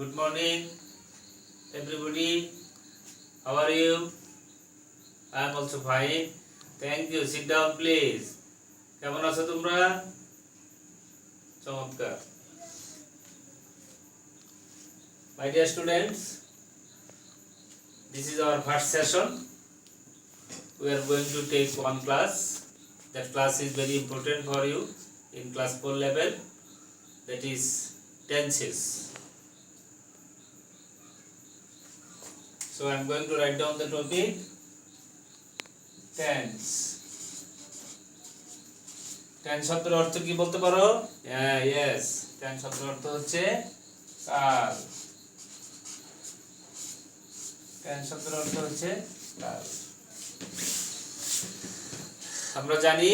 Good morning, everybody. How are you? I am also fine. Thank you. Sit down, please. কেমন আছো তোমরা? চমৎকার। My dear students, this is our first session. We are going to take one class. That class is very important for you in class 4 level. That is tenses. So I am going to write down the topic tense. Tense শব্দের অর্থ কি বলতে পারো? Yes, tense শব্দের অর্থ হচ্ছে কাল। tense শব্দের অর্থ হচ্ছে কাল। আমরা জানি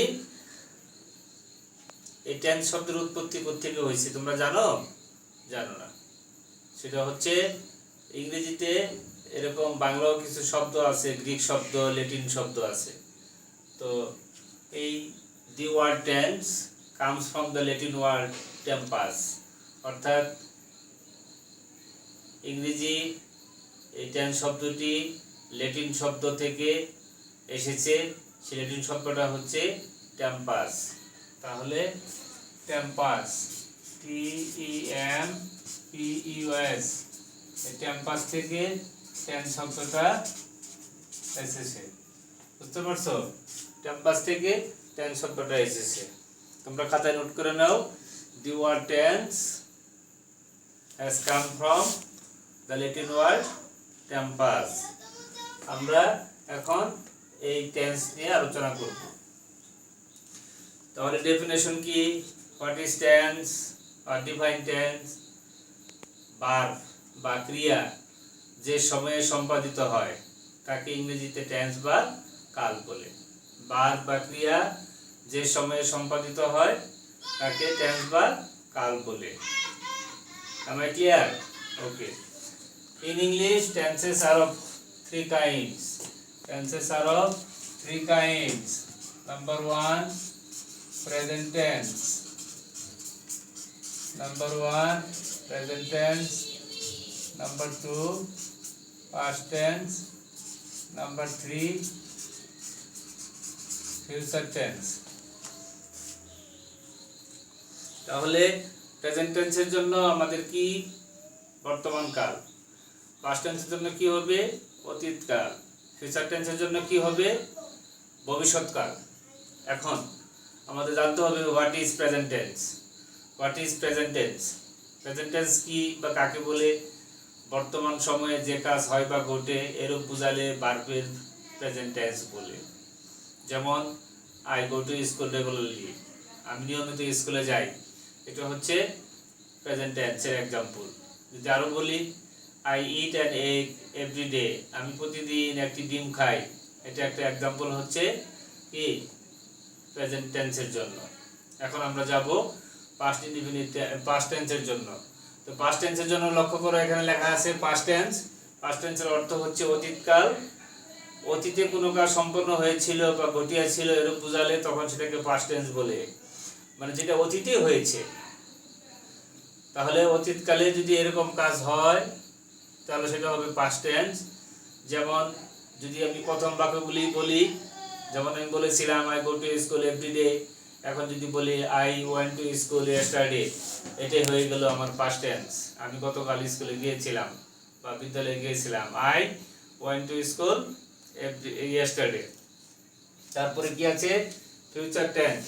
এই tense শব্দের উৎপত্তি কোথা থেকে হয়েছে তোমরা জানো? জানো না। সেটা হচ্ছে ইংরেজিতে এরকম বাংলাও কিছু শব্দ আছে, গ্রিক শব্দ, ল্যাটিন শব্দ আছে। তো এই the word tense comes from the Latin word tempus, অর্থাৎ ইংরেজি এই tense শব্দটি ল্যাটিন শব্দ থেকে এসেছে। সেই ল্যাটিন শব্দটা হচ্ছে tempus। তাহলে tempus, T-E-M-P-U-S, এই tempus থেকে tense শব্দটা এসেছে। বুঝতে পারছো? tempus থেকে tense শব্দটা এসেছে। তোমরা খাতায় নোট করে নাও। The word tense has come from the Latin word tempus. আমরা এখন এই tense নিয়ে আলোচনা করব। তাহলে ডেফিনেশন কি? What is tense or define tense? verb বা ক্রিয়া যে সময়ে সম্পাদিত হয় তাকে ইংরেজিতে tense বা কাল বলে। verb বা ক্রিয়া যে সময়ে সম্পাদিত হয় তাকে tense বা কাল বলে। Am I clear? Okay. In English, tenses are of three kinds. Tenses are of three kinds. Number one, present tense. Number one, present tense. Number two, past tense. Number three, future tense. তাহলে present টেন্সের জন্য আমাদের কি? বর্তমান কাল। Past টেন্সের জন্য কি হবে? অতীত কাল। ফিউচার টেন্সের জন্য কি হবে? ভবিষ্যৎ কাল। এখন আমাদের জানতে হবে what is present tense. What is present tense? Present tense কি বা কাকে বলে? বর্তমান সময়ে যে কাজ হয় বা ঘটে এরূপ বুঝালে ভার্বের প্রেজেন্ট টেন্স বলে। যেমন I go to school regularly, আমি নিয়মিত স্কুলে যাই, এটা হচ্ছে প্রেজেন্ট টেন্সের এক্সাম্পল। যদি আরো বলি I it an egg every day, আমি প্রতিদিন একটি ডিম খাই, এটা একটা এক্সাম্পল হচ্ছে কি? প্রেজেন্ট টেন্সের জন্য। এখন আমরা যাব পাস্ট ইনডিফিনিট পাস্ট টেন্সের জন্য। তো পাস্ট টেন্সের জন্য লক্ষ্য করো, এখানে লেখা আছে পাস্ট টেন্স। পাস্ট টেন্সের অর্থ হচ্ছে অতীতকাল। অতীতে কোনো কাজ সম্পন্ন হয়েছিল বা ঘটিয়েছিল এরূপ বুঝালে তখন সেটাকে পাস্ট টেন্স বলে, মানে যেটা অতীতে হয়েছে। তাহলে অতীতকালে যদি এরকম কাজ হয় তাহলে সেটা হবে পাস্ট টেন্স। যেমন যদি আমি প্রথম বাক্যগুলি বলি, যেমন আমি বলেছিলাম I go to school every day, এখন যদি বলি I went to school yesterday, এটাই হয়ে গেল আমার পাস্ট টেন্স। আমি গতকাল স্কুলে গিয়েছিলাম বা বিদ্যালয়ে গিয়েছিলাম। I went to school yesterday. তারপরে কি আছে? Future tense.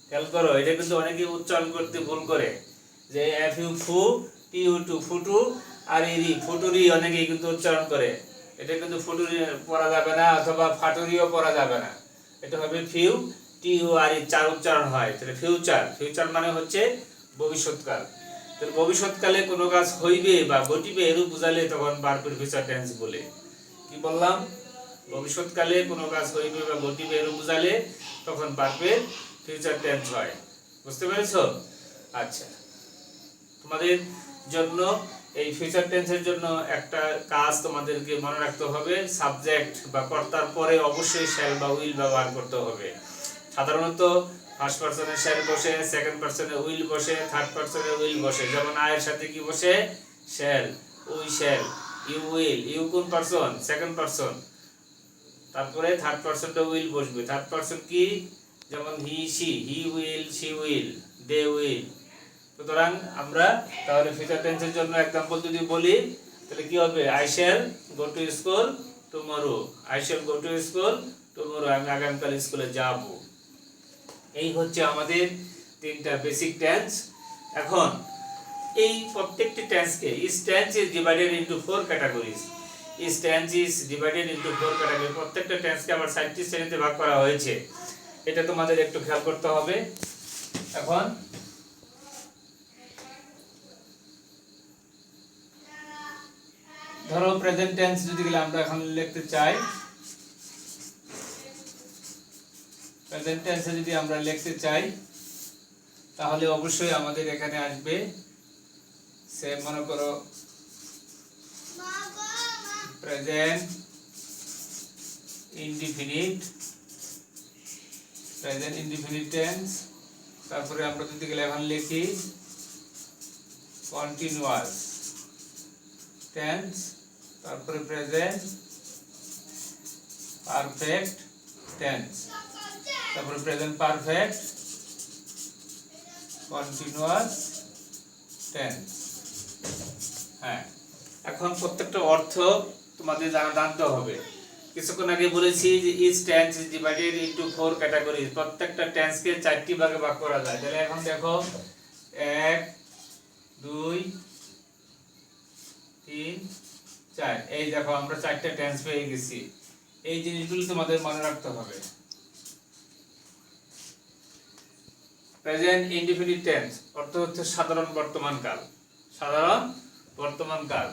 খেয়াল করো, এটা কিন্তু অনেকেই উচ্চারণ করতে ভুল করে, যে এফ ইউ ফু টি ইউ টু, ফুটু আর ইরি, ফুটুরি অনেকেই কিন্তু উচ্চারণ করে। এটা কিন্তু ফুটুরি পড়া যাবে না, অথবা ফাটুরিও পড়া যাবে না। এটা হবে ফিউ টি ইউ আর ই, চার উচ্চারণ হয়। তাহলে ফিউচার, ফিউচার মানে হচ্ছে ভবিষ্যৎকাল। তাহলে ভবিষ্যৎকালে কোনো কাজ হইবে বা ঘটিবে এরূপ বুঝালে তখন ভার্বের ফিউচার টেন্স বলে। কি বললাম? ভবিষ্যৎকালে কোনো কাজ হইবে বা ঘটিবে এরূপ বুঝালে তখন ভার্বের ফিউচার টেন্স হয়। বুঝতে পেরেছো? আচ্ছা, তোমাদের জন্য এই ফিউচার টেন্সের জন্য একটা কাজ তোমাদেরকে মনে রাখতে হবে, সাবজেক্ট বা কর্তার পরে অবশ্যই শ্যাল বা উইল ব্যবহার করতে হবে। সাধারণত ফার্স্ট পারসনে শ্যাল বসে, সেকেন্ড পারসনে উইল বসে, থার্ড পারসনে উইল বসে। যেমন আয়ের সাথে কি বসে? Shall. We shall, you will, you কোন পারসন, সেকেন্ড পারসন, তারপরে থার্ড পারসনটা উইল বসবে। থার্ড পারসন কি, যেমন he she, he will, she will, they will. সুতরাং আমরা তাহলে ফিউচার টেন্সের জন্য एग्जांपल যদি বলি তাহলে কি হবে, I shall go to school tomorrow, I shall go to school tomorrow, আমি আগামীকাল স্কুলে যাব। এই হচ্ছে আমাদের তিনটা বেসিক টেন্স। এখন এই প্রত্যেকটি টেন্সকে, this tense is divided into 4 categories, this tense is divided into 4 category, প্রত্যেকটা টেন্সকে আবার 4টি শ্রেণীতে ভাগ করা হয়েছে, এটা তোমাদের একটু খেয়াল করতে হবে। এখন ধরো প্রেজেন্ট টেন্স যদি আমরা এখন লিখতে চাই, প্রেজেন্ট টেন্সে যদি আমরা লিখতে চাই তাহলে অবশ্যই আমাদের এখানে আসবে সে, মনে করো present indefinite, present indefinite tense, তারপরে আমরা যদি এখন লিখি কন্টিনিউয়াস টেন্স, তারপরে প্রেজেন্ট পারফেক্ট টেন্স, তারপরে প্রেজেন্ট পারফেক্ট কন্টিনিউয়াস টেন্স। হ্যাঁ, এখন প্রত্যেকটা অর্থ তোমাদের জানতে হবে। কিছুক্ষণ আগে বলেছি যে each tense is divided into 4 categories, প্রত্যেকটা টেন্সকে 4টি ভাগে ভাগ করা যায়। তাহলে এখন দেখো 1 2 3 4, এই দেখো আমরা 4টা টেন্স পেয়ে গেছি। এই জিনিসগুলো তোমাদের মনে রাখতে হবে। প্রেজেন্ট ইনডিফিনিট টেন্স অর্থ হচ্ছে সাধারণ বর্তমান কাল, সাধারণ বর্তমান কাল।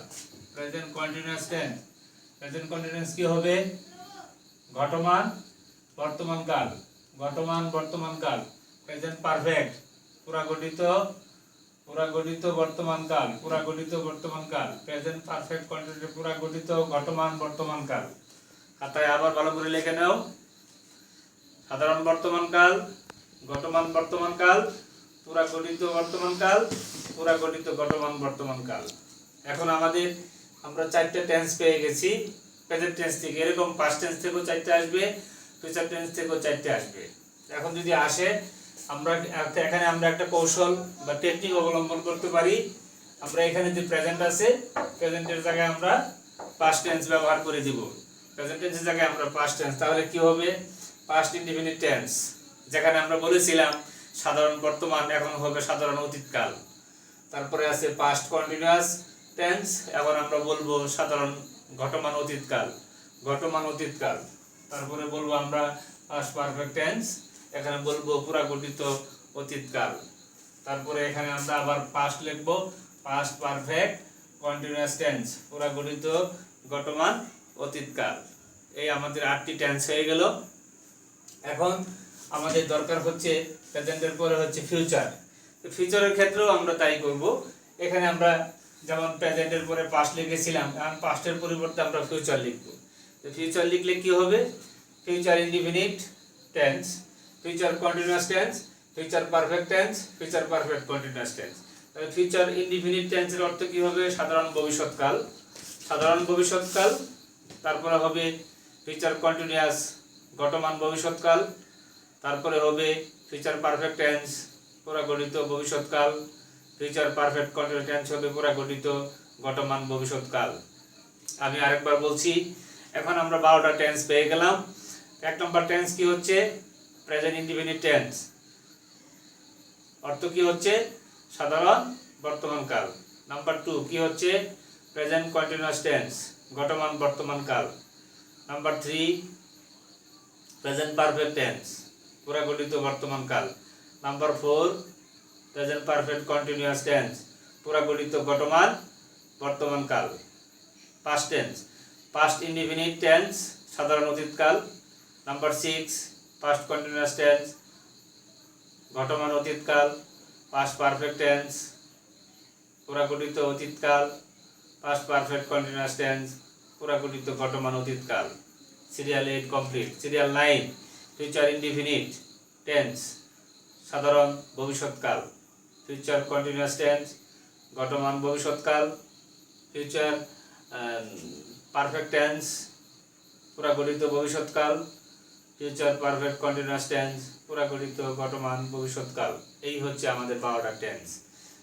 Present continuous tense, present continuous কি হবে, ঘটমান বর্তমান কাল, ঘটমান বর্তমান কাল। প্রেজেন্ট পারফেক্ট পুরাগঠিত, পুরাগঠিত বর্তমান কাল, পুরাগঠিত বর্তমান কাল। প্রেজেন্ট পারফেক্ট কন্টিনিউয়াস পুরাগঠিত ঘটমান বর্তমান কাল। খাতায় আবার ভালো করে লিখে নাও, সাধারণ বর্তমান কাল, ঘটমান বর্তমান কাল, পুরাগঠিত বর্তমান কাল, পুরাগঠিত ঘটমান বর্তমান কাল। এখন আমাদের আমরা 4টা টেন্স পেয়ে গেছি প্রেজেন্ট টেন্স থেকে। এরকম পাস্ট টেন্স থেকেও 4টা আসবে, ফিউচার টেন্স থেকেও 4টা আসবে। এখন যদি আসে আমরা এখানে আমরা একটা কৌশল বা টেকনিক অবলম্বন করতে পারি। আমরা এখানে যে প্রেজেন্ট আছে, প্রেজেন্টের জায়গায় আমরা পাস্ট টেন্স ব্যবহার করে দিব, প্রেজেন্ট টেন্সের জায়গায় আমরা পাস্ট টেন্স। তাহলে কি হবে, পাস্ট ইনডিফিনিট টেন্স, যেখানে আমরা বলেছিলাম সাধারণ বর্তমান, এখন হবে সাধারণ অতীতকাল। তারপরে আছে পাস্ট কন্টিনিউয়াস টেন্স, এখন আমরা বলবো সাধারণ ঘটমান অতীতকাল, ঘটমান অতীতকাল। তারপরে বলবো আমরা পাস্ট পারফেক্ট টেন্স, এখানে বলবো পুরাগঠিত অতীতকাল। তারপরে এখানে আমরা আবার পাস্ট লিখবো, পাস্ট পারফেক্ট কন্টিনিউয়াস টেন্স, পুরাগঠিত ঘটমান অতীতকাল। এই আমাদের 8টি টেন্স হয়ে গেল। এখন আমাদের দরকার হচ্ছে প্রেজেন্টের পরে হচ্ছে ফিউচার। তো ফিউচারের ক্ষেত্রেও আমরা তাই করব। এখানে আমরা যেমন প্রেজেন্টের পরে পাস্ট লিখেছিলাম, এখন পাস্টের পরিবর্তে আমরা ফিউচার লিখব। তো ফিউচার লিখলে কি হবে, future indefinite tense, future continuous tense, future perfect tense, future perfect continuous tense. তাহলে ফিউচার ইনডিফিনিট টেন্সের অর্থ কি হবে, সাধারণ ভবিষ্যৎকাল, সাধারণ ভবিষ্যৎকাল। তারপরে হবে ফিউচার কন্টিনিউয়াস ঘটমান ভবিষ্যৎকাল। তারপরে হবে ফিউচার পারফেক্ট টেন্স, পুরাগঠিত ভবিষ্যৎকাল। ফিউচার পারফেক্ট কন্টিনিউয়াস টেন্স হবে পুরাগঠিত ঘটমান ভবিষ্যৎকাল। আমি আরেকবার বলছি, এখন আমরা 12টা টেন্স পেয়ে গেলাম। 1 নম্বর টেন্স কি হচ্ছে, প্রেজেন্ট ইনডিফিনিট টেন্স, অর্থ কি হচ্ছে সাধারণ বর্তমান কাল। নাম্বার 2 কি হচ্ছে, প্রেজেন্ট কন্টিনিউয়াস টেন্স, ঘটমান বর্তমান কাল। নাম্বার 3 প্রেজেন্ট পারফেক্ট টেন্স, পুরাগঠিত বর্তমান কাল। Number 4 present perfect continuous tense, পুরাগঠিত ঘটমান বর্তমান কাল। Past tense, past indefinite tense, সাধারণ অতীতকাল। নাম্বার 6 পাস্ট কন্টিনিউয়াস টেন্স, ঘটমান অতীতকাল। পাস্ট পারফেক্ট টেন্স, পুরাগঠিত অতীতকাল। পাস্ট পারফেক্ট কন্টিনিউয়াস টেন্স, পুরাগঠিত ঘটমান অতীতকাল। Serial 8 complete. Serial 9 future indefinite tense, সাধারণ ভবিষ্যৎকাল। ফিউচার কন্টিনিউয়াস টেন্স, ঘটমান ভবিষ্যৎকাল। ফিউচার পারফেক্ট টেন্স পুরা গঠিত ভবিষ্যৎকাল, ফিউচার পারফেক্ট কন্টিনিউয়াস টেন্স পুরা গঠিত বর্তমান ভবিষ্যৎকাল। এই হচ্ছে আমাদের 12টা টেন্স।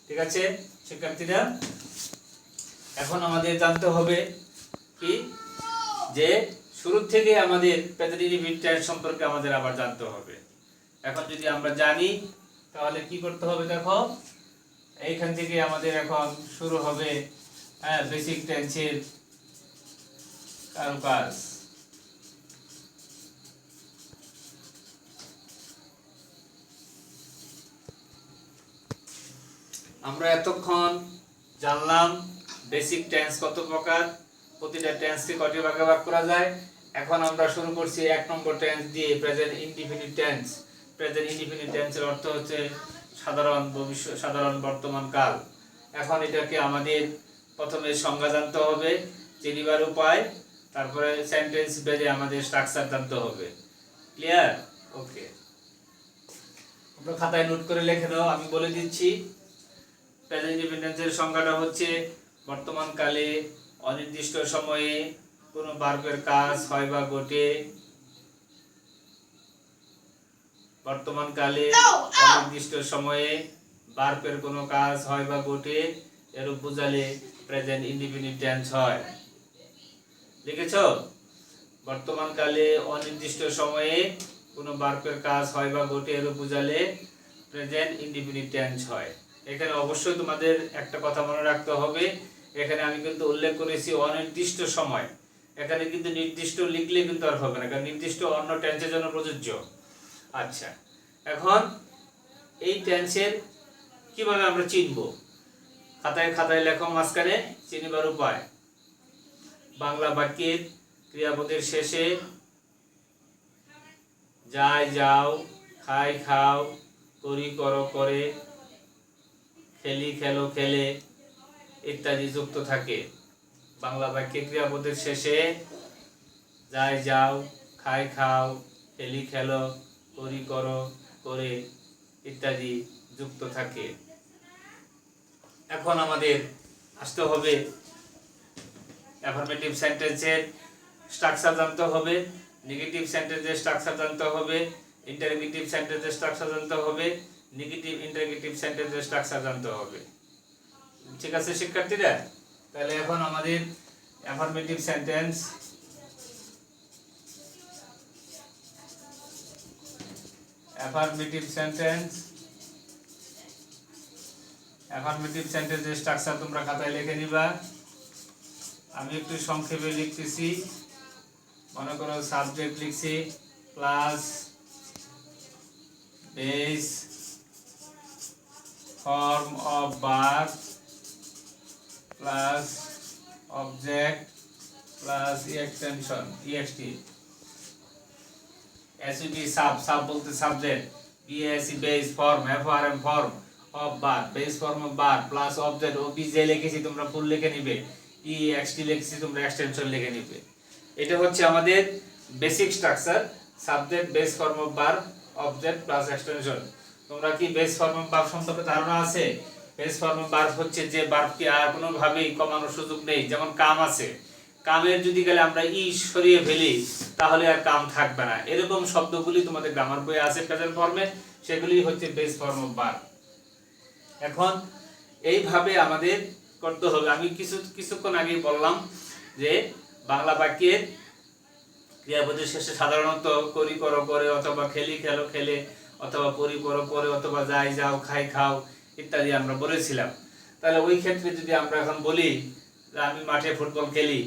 ঠিক আছে শিক্ষার্থীরা, এখন আমাদের জানতে হবে কি যে শুরু থেকে আমাদের প্রেজেন্ট ইনডিফিনিট টেন্স সম্পর্কে আমাদের আবার জানতে হবে। এখন যদি আমরা জানি তাহলে কি করতে হবে, দেখো এইখান থেকে আমাদের এখন শুরু হবে বেসিক টেন্সের কারুকাজ। আমরা এতক্ষণ জানলাম বেসিক টেন্স কত প্রকার, প্রতিটা টেন্সকে কয়টি ভাগে ভাগ করা যায়। এখন আমরা শুরু করছি 1 নম্বর টেন্স দিয়ে, present indefinite tense. Present indefinite টেন্সের অর্থ হচ্ছে সাধারণ বর্তমান কাল। এখন এটাকে আমাদের প্রথমে সংজ্ঞা জানতে হবে, চিনিবার উপায়, তারপরে সেন্টেন্স বেজে আমাদের স্ট্রাকচার জানতে হবে। ক্লিয়ার? ওকে, তোমরা খাতায় নোট করে লিখে নাও, আমি বলে দিচ্ছি। প্রেজেন্ট ইনডিফিনিট টেন্সের সংজ্ঞাটা হচ্ছে বর্তমান কালে অনির্দিষ্ট সময়ে কোনো ভার্বের কাজ হয় বা ঘটে। বর্তমান কালে অনির্দিষ্ট সময়ে ভার্বের কোনো কাজ হয় বা ঘটে, এরূপ বোঝালে প্রেজেন্ট ইনডিফিনিট টেন্স হয়। লিখেছো? বর্তমান কালে অনির্দিষ্ট সময়ে কোনো ভার্বের কাজ হয় বা ঘটে, এরূপ বোঝালে প্রেজেন্ট ইনডিফিনিট টেন্স হয়। এখানে অবশ্যই তোমাদের একটা কথা মনে রাখতে হবে, এখানে আমি কিন্তু উল্লেখ করেছি অনির্দিষ্ট সময়। এখানে কিন্তু নির্দিষ্ট লিখলে কিন্তু আর হবে না, কারণ নির্দিষ্ট অন্য টেন্সের জন্য প্রযোজ্য। আচ্ছা, এখন এই টেন্সের কিভাবে আমরা চিনব? খাতায় লেখো মাঝখানে চিনিবার উপায়। বাংলা বাক্যের ক্রিয়াপদের শেষে যায় যাও, খাই খাও, করি করো করে, খেলি খেলো খেলে ইত্যাদি যুক্ত থাকে। বাংলা বাক্যে ক্রিয়াপদের শেষে যায় যাও, খাই খাও, খেলি খেলো, করি করো করে ইত্যাদি যুক্ত থাকে। এখন আমাদের আসতে হবে অ্যাফার্মেটিভ সেন্টেন্সের স্ট্রাকচার জানতে হবে, নেগেটিভ সেন্টেন্সের স্ট্রাকচার জানতে হবে, ইন্টারোগেটিভ সেন্টেন্সের স্ট্রাকচার জানতে হবে, নেগেটিভ ইন্টারোগেটিভ সেন্টেন্সের স্ট্রাকচার জানতে হবে। ঠিক আছে শিক্ষার্থীরা? তাহলে এখন আমাদের অ্যাফার্মেটিভ সেন্টেন্স সেন্টেন্সের স্ট্রাকচার তোমরা খাতায় লিখে নিবা। আমি একটু সংক্ষেপে লিখতেছি। মনে করো সাবজেক্ট লিখছি class, base, form of verb plus object plus extension EXT, SEB sub বলতে subject, BSE base, form FRM form of verb, base form of verb plus object, OBJ লিখেছি তোমরা ফুল লিখে নিবে, ইএক্সটি লিখেছি তোমরা এক্সটেনশন লিখে নিবে। এটা হচ্ছে আমাদের basic structure, subject, base form of verb, object plus extension. তোমরা কি বেস ফর্ম অফ ভার্ব সম্পর্কে ধারণা আছে? বেস ফর্ম অফ ভার্ব হচ্ছে যে ভার্বকে আর কোনোভাবেই কমানোর সুযোগ নেই। যেমন কাম আছে, কামের যদি গেলে আমরা ই সরিয়ে ফেলি তাহলে আর কাম থাকবে না। এরকম শব্দগুলি তোমাদের গ্রামার বইয়ে আছে প্রেজেন্ট ফর্মে, সেগুলি হচ্ছে বেস ফর্ম অফ ভার্ব। এখন এইভাবে আমাদের করতে হবে। আমি কিছুক্ষণ আগে বললাম যে বাংলা বাক্যের ক্রিয়াপদের শেষে সাধারণত করি করো করে, অথবা খেলি খেলো খেলে, অথবা পরি করো পরে, অথবা যাই যাও, খাই খাও ইত্যাদি আমরা বলেছিলাম। তাহলে ওই ক্ষেত্রে যদি আমরা এখন বলি যে আমি মাঠে ফুটবল খেলি,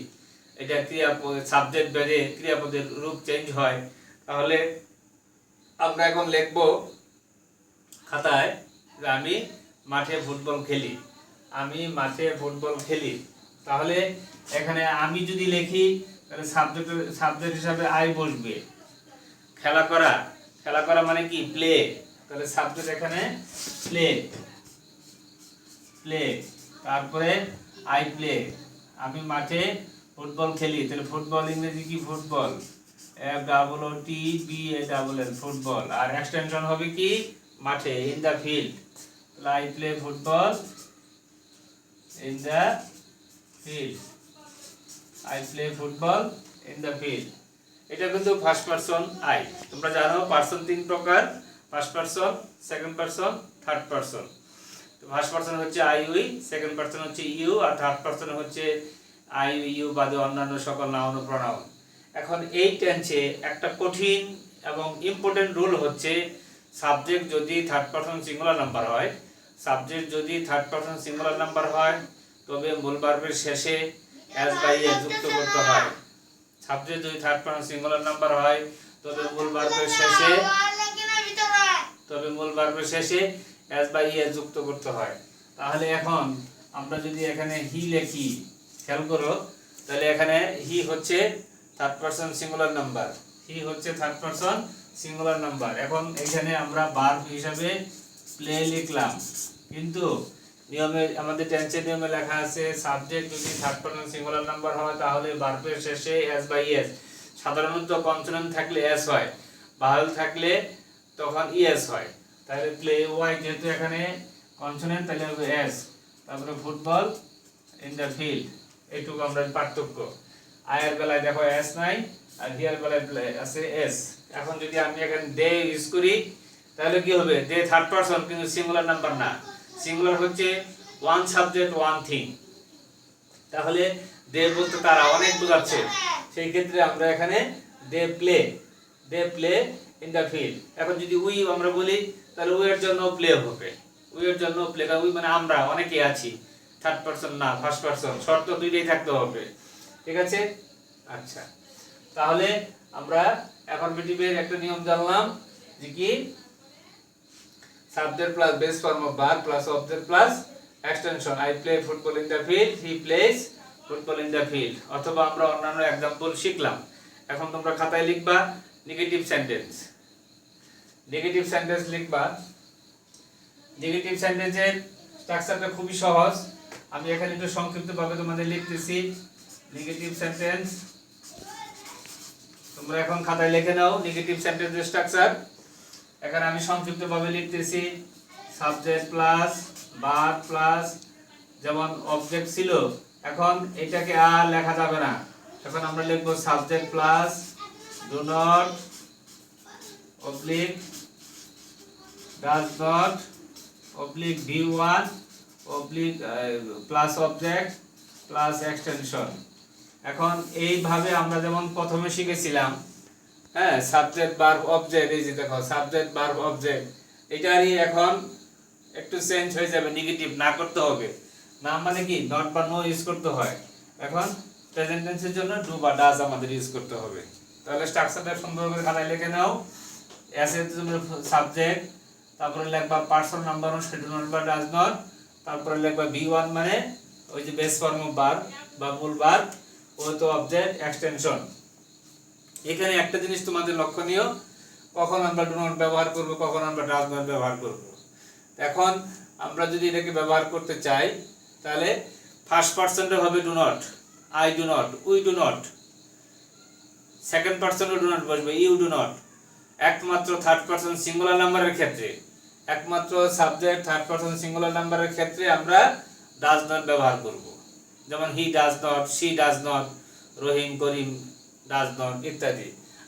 এটা ক্রিয়াপদ সাবজেক্ট বেড়ে ক্রিয়াপদের রূপ চেঞ্জ হয়, তাহলে আমরা এখন লিখব খাতায় যে আমি মাঠে ফুটবল খেলি, আমি মাঠে ফুটবল খেলি। তাহলে এখানে আমি যদি লিখি তাহলে সাবজেক্ট হিসাবে আই বসবে। খেলা করা মানে কি? প্লে। তাহলে সাবজেক্ট এখানে প্লে, তারপরে আই প্লে, আমি মাঠে ফুটবল খেলি। তাহলে ফুটবল ইংরেজি কি? Football, FOOTBALL football. আর এক্সটেনশন হবে কি? মাঠে, ইন দা ফিল্ড। তাহলে I play football in the field. I play football in the field. এটা কিন্তু ফার্স্ট পারসন আই। তোমরা জানো পারসন তিন প্রকার, first person, second person, third person. তো ফার্স্ট পারসন হচ্ছে আই উই, সেকেন্ড পারসন হচ্ছে ইউ, আর থার্ড পারসন হচ্ছে আই ইউ বাদে অন্যান্য সকল নাউন ও প্রোনাউন। এখন এই টেন্সে একটা কঠিন এবং ইম্পর্টেন্ট রুল হচ্ছে সাবজেক্ট যদি থার্ড পারসন সিঙ্গুলার নাম্বার হয়, সাবজেক্ট যদি থার্ড পারসন সিঙ্গুলার নাম্বার হয় তবে মূল ভার্বের শেষে এস বাই এ যুক্ত করতে হয়। সাবজেক্ট যদি থার্ড পারসন সিঙ্গুলার নাম্বার হয় তবে মূল ভার্বের শেষে এস বাই এ যুক্ত করতে হয়। তাহলে এখন আমরা যদি এখানে হি লিখি, খেয়াল করো, তাহলে এখানে হি হচ্ছে থার্ড পারসন সিঙ্গুলার নাম্বার, হি হচ্ছে থার্ড পারসন সিঙ্গুলার নাম্বার। এখন এখানে আমরা ভার্ব হিসাবে প্লে লিখলাম, কিন্তু নিয়মে আমাদের টেন্সের নিয়মে লেখা আছে সাবজেক্ট যদি থার্ড পারসন সিঙ্গুলার নাম্বার হয় তাহলে ভার্বের শেষে এস বাই এস। সাধারণত কনসোনেন্ট থাকলে এস হয়, ভাওয়েল থাকলে তখন ইএস হয়। তাহলে প্লে ওয়াই যেহেতু এখানে কনসোনেন্ট তাহলে হবে এস, তারপরে ফুটবল ইন দ্য ফিল্ড, এইটুকু আমরা পার্থক্য। আয়ের বেলায় দেখো এস নাই, আর হিয়ার বেলায় আছে এস। এখন যদি আমি এখানে দে ইউজ করি তাহলে কি হবে, দে থার্ড পারসন কিন্তু সিঙ্গুলার নাম্বার না, সিঙ্গুলার হচ্ছে ওয়ান সাবজেক্ট ওয়ান থিং। তাহলে দে বলতে তারা অনেক বোঝাচ্ছে, সেই ক্ষেত্রে আমরা এখানে they play in the field. এখন যদি উই আমরা বলি তাহলে উই এর জন্য প্লে হবে, উই এর জন্য প্লে, কারণ উই মানে আমরা অনেকে আছি, থার্ড পারসন না ফার্স্ট পারসন, শর্ত দুইটাই থাকতে হবে। ঠিক আছে? আচ্ছা, তাহলে আমরা অ্যাফারমেটিভের একটা নিয়ম জানলাম যে কি subject plus base form of verb plus object plus extension. I play football in the field, he plays football in the field. অথবা আমরা অন্যান্য एग्जांपल শিখলাম। এখন তোমরা খাতায় লিখবা নেগেটিভ সেন্টেন্স, নেগেটিভ সেন্টেন্স লিখবা। নেগেটিভ সেন্টেন্সের স্ট্রাকচারটা খুবই সহজ, আমি এখানে একটু সংক্ষিপ্তভাবে তোমাদের লিখতেছি। নেগেটিভ সেন্টেন্স তোমরা এখন খাতায় লিখে নাও নেগেটিভ সেন্টেন্সের স্ট্রাকচার। এখানে আমি সংক্ষিপ্তভাবে লিখতেছি সাবজেক্ট প্লাস ভার্ব প্লাস, যেমন অবজেক্ট ছিল, এখন এটাকে আর লেখা যাবে না, এখন আমরা লিখব subject plus do not oblique does not oblique V1 oblique plus object plus extension. এখন এইভাবে আমরা যেমন প্রথমে শিখেছিলাম, হ্যাঁ, সাবজেক্ট ভার্ব অবজেক্ট, এই যে দেখো সাবজেক্ট ভার্ব অবজেক্ট, এটারই এখন একটু চেঞ্জ হয়ে যাবে, নেগেটিভ না করতে হবে, না মানে কি নট বা নো ইউজ করতে হয়, এখন প্রেজেন্ট টেন্সের জন্য ডু বা ডাজ আমাদের ইউজ করতে হবে। তাহলে স্ট্রাকচারটা সুন্দর করে খাতায় লিখে নাও। এস এর জন্য সাবজেক্ট, তারপরে লিখবা person number on do not বা ডাজ নট, তারপরে লিখবা ভি1 মানে ওই যে বেস ফর্ম অফ ভার্ব বা মূল ভার্ব, ও তো অবজেক্ট এক্সটেনশন। এখানে একটা জিনিস তোমাদের লক্ষণীয়, কখন আমরা ডু নট ব্যবহার করব, কখন আমরা ডাজ নট ব্যবহার করব। এখন আমরা যদি এটাকে ব্যবহার করতে চাই তাহলে ফার্স্ট পারসনটা হবে do not, I do not, we do not. Second পারসনও ডু নট বসবে, ইউ ডু নট। একমাত্র থার্ড পারসন সিঙ্গুলার নাম্বারের ক্ষেত্রে, একমাত্র সাবজেক্ট থার্ড পারসন সিঙ্গুলার নাম্বারের ক্ষেত্রে আমরা ডাজ নট ব্যবহার করব। যেমন he does not, she does not, Rahim Karim does not ইত্যাদি।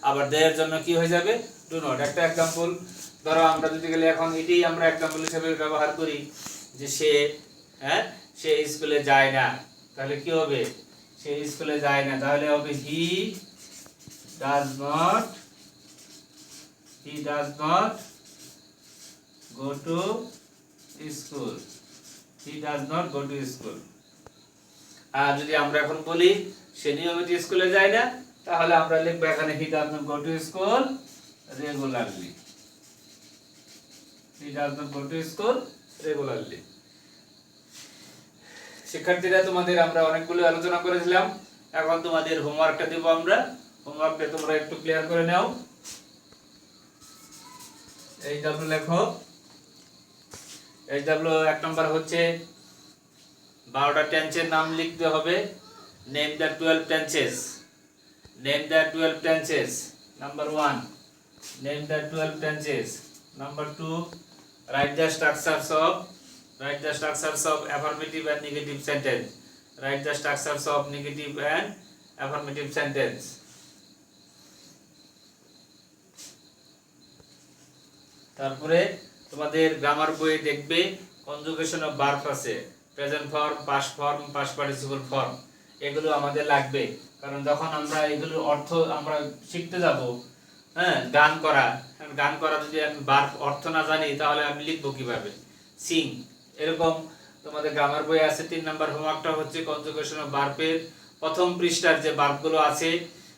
আবার দেয়ের জন্য কি হয়ে যাবে, ডু নট। একটা एग्जांपल ধরো আমরা যদি গেলে এখন এটাই আমরা एग्जांपल হিসেবে ব্যবহার করি যে সে, হ্যাঁ, সে স্কুলে যায় না, তাহলে কি হবে, সে স্কুলে যায় না, তাহলে হবে he does not go to school, he does not go to school। আর যদি আমরা এখন বলি সে নিয়মিত স্কুলে যায় না, তাহলে আমরা লিখব এখানে he does not go to school regularly, he does not go to school regularly। শিক্ষার্থীরা, তোমাদের আমরা অনেকগুলো আলোচনা করেছিলাম, এখন তোমাদের হোমওয়ার্কটা দেব আমরা। হোমওয়ার্কটা তোমরা একটু ক্লিয়ার করে নাও। এই ডাব্লিউ লেখো। এই ডাব্লিউ এক নাম্বার হচ্ছে 12টা টেন্সের নাম লিখতে হবে। Name the 12 tenses, name the 12 tenses. Number 1, name the 12 tenses. Number 2, write the structures of affirmative and negative sentence. Write the structures of negative and affirmative sentence. তারপরে তোমাদের গ্রামার বইয়ে দেখবে কনজুগেশন অফ ভার্ব আছে, present form, past form, past participle form, এগুলো আমাদের লাগবে। কারণ যখন আমরা এগুলোর অর্থ আমরা শিখতে যাব, হ্যাঁ, গান করা যদি আমি ভার্ব অর্থ না জানি তাহলে আমি লিখবো কিভাবে? সিং, এরকম তোমাদের গ্রামার বই আছে। 3 নাম্বার হোমওয়ার্কটা হচ্ছে কনজুগেশন অফ ভার্বের প্রথম পৃষ্ঠার যে ভার্বগুলো আছে,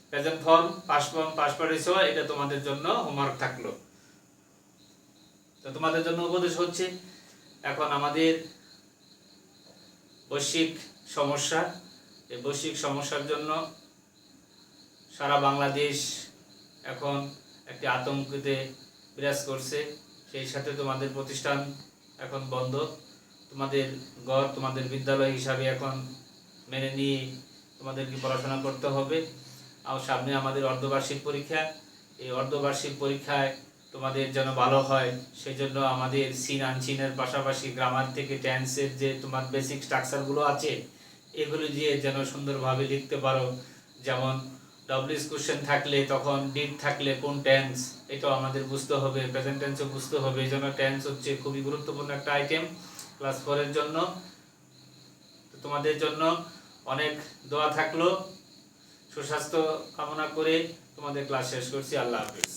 present form, past form, past participle, এটা তোমাদের জন্য হোমওয়ার্ক থাকলো। তো তোমাদের জন্য উপদেশ হচ্ছে, এখন আমাদের বৈশ্বিক সমস্যা, এই বৈশ্বিক সমস্যার জন্য সারা বাংলাদেশ এখন একটি আতঙ্কতে বিরাজ করছে। সেই সাথে তোমাদের প্রতিষ্ঠান এখন বন্ধ, তোমাদের ঘর তোমাদের বিদ্যালয় হিসাবে এখন মেনে নিয়ে তোমাদেরকে পড়াশোনা করতে হবে। আর সামনে আমাদের অর্ধবার্ষিক পরীক্ষা, এই অর্ধবার্ষিক পরীক্ষায় তোমাদের যেন ভালো হয় সেই জন্য আমাদের সিন আনসিনের পাশাপাশি গ্রামার থেকে টেন্সের যে তোমার বেসিক স্ট্রাকচারগুলো আছে এগুলো দিয়ে যেন সুন্দরভাবে লিখতে পারো। যেমন ডব্লিউএস কোশ্চেন থাকলে তখন ডিড থাকলে কোন টেন্স, এটাও আমাদের বুঝতে হবে, প্রেজেন্ট টেন্সও বুঝতে হবে। এই জন্য টেন্স হচ্ছে খুবই গুরুত্বপূর্ণ একটা আইটেম ক্লাস 4 এর জন্য। তোমাদের জন্য অনেক দোয়া থাকলো, সুস্বাস্থ্য কামনা করে তোমাদের ক্লাস শেষ করছি। আল্লাহ হাফেজ।